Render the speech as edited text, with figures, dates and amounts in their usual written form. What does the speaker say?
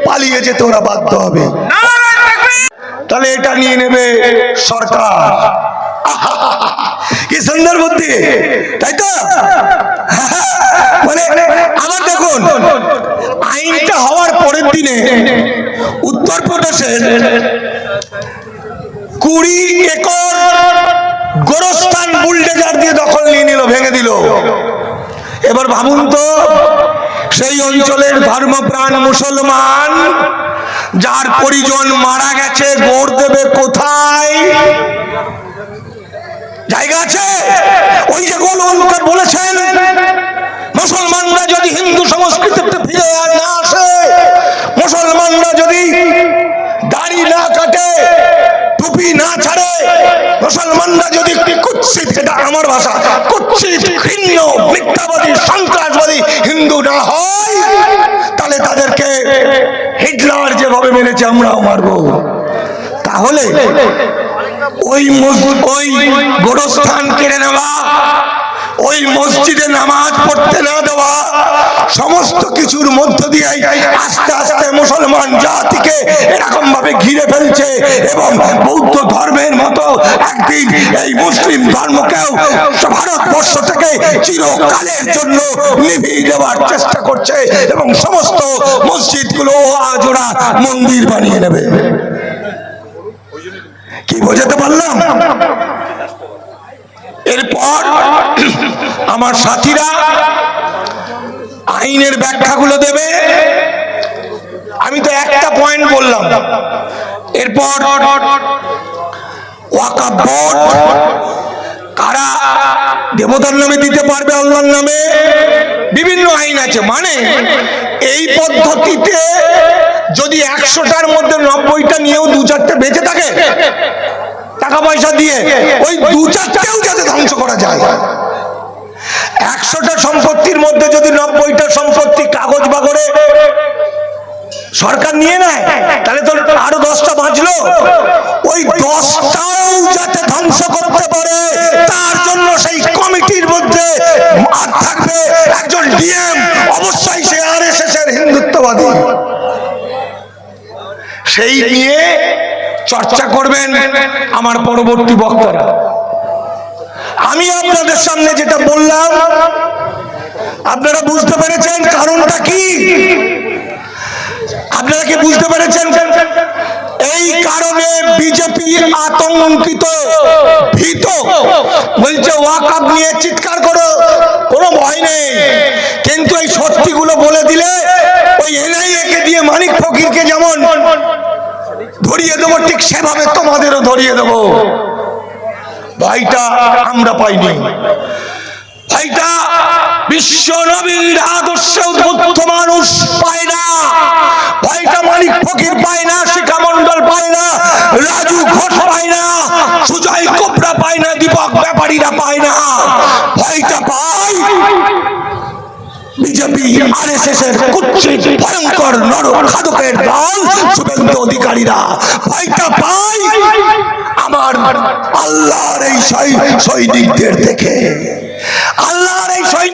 পালিয়ে যেতে ওরা বাধ্য হবে। তাহলে এটা নিয়ে নেবে সরকার। কি সুন্দর বুদ্ধি, তাই তো? মানে আবার দেখুন, আইনটা হওয়ার পরের দিনে উত্তরপ্রদেশের 20 একর গোরস্থান বুলডোজার দিয়ে দখল নিয়ে নিল, ভেঙে দিল। এবার ভাবুন তো, সেই অঞ্চলের ধর্মপ্রাণ মুসলমান যার পরিজন মারা গেছে গোড় দেবে কোথায়? জায়গা আছে? ওই যে গোলওয়ালকার বলেছেন, মুসলমানরা যদি হিন্দু সংস্কৃতিতে ফিরে না আসে, মুসলমানরা যদি দাড়ি না কাটে, টুপি না ছাড়ে, মুসলমানরা যদি কুৎসিত, এটা আমার ভাষা, কুৎসিত ঘৃণ্য মিথ্যাবাদী সন্ত্রাসবাদী হিন্দু না হয়, তাহলে তাদেরকে হিটলার যেভাবে মেরেছে আমরাও মারবো। তাহলে ওই গোরস্থান কেড়ে নেওয়া, ওই মসজিদে নামাজ পড়তে না দেওয়া, সমস্ত কিছুর মধ্য দিয়ে আস্তে আস্তে মুসলমান জাতিকে এরকম ভাবে ঘিরে ফেলছে এবং বৌদ্ধ ধর্মের মতো একদিন এই মুসলিম ধর্মকেও ভারতবর্ষ থেকে চিরকালের জন্য নিভিয়ে দেওয়ার চেষ্টা করছে এবং সমস্ত মসজিদগুলো আজ ওরা মন্দির বানিয়ে নেবে। কি বোঝাতে পারলাম? এরপর আমার সাথীরা আইনের ব্যাখ্যাগুলো দেবে। আমি তো একটা পয়েন্ট বললাম। এরপর ওয়াকফ বোর্ড কারা দেবতার নামে দিতে পারবে, আল্লাহর নামে, বিভিন্ন আইন আছে। মানে এই পদ্ধতিতে যদি 100টার মধ্যে 90টা নিয়েও 2-4টে বেঁচে থাকে টাকা পয়সা দিয়ে, ওই 2-4টেও যাতে ধ্বংস করা যায়। 100টা সম্পত্তির মধ্যে যদি 90টা সম্পত্তি কাগজ বাগড়ে সরকার নিয়ে নেয়, তাহলে তো আরো 10টা বাঁচলো। ওই 10টাও যাতে ধ্বংস করতে পারে, তার জন্য সেই কমিটির মধ্যে থাকবে একজন ডিএম, অবশ্যই সে আরএসএস এর হিন্দুত্ববাদী। সেই নিয়ে চর্চা করবেন আমার পরবর্তী বক্তারা। আমি আপনাদের সামনে যেটা বললাম, আপনারা বুঝতে পেরেছেন কারণটা কি? আপনারা কি বুঝতে পেরেছেন? এই কারণে বিজেপি আতঙ্কিত, ভীত। বলছে ওয়াকফ নিয়ে চিৎকার করো, কোনো ভয় নেই, কিন্তু এই সত্যিগুলো বলে দিলে ওই এনআইএ কে দিয়ে মানিক ফকিরকে যেমন ধরিয়ে দেবো, ঠিক সেভাবে তোমাদেরও ধরিয়ে দেবো। ভাইটা আমরা পাইনি, ভাইটা বিশ্ব নবীর আদর্শে উদ্বুদ্ধ মানুষ পায় না, ভাইটা মানিক ফকির পায় না, শিখা মন্ডল পায় না, রাজু ঘোষ পায় না, সুজয় কোবরা পায় না, দীপক ব্যাপারীরা পায় না। ভাইটা পায় বিজেপি আরএসএস এর কুৎসিত ভয়ঙ্কর নরখাদকের দল শুভেন্দু অধিকারীরা। ভাইটা পায় আমার আল্লাহর এই সৈনিকদের দেখে, আল্লাহর এই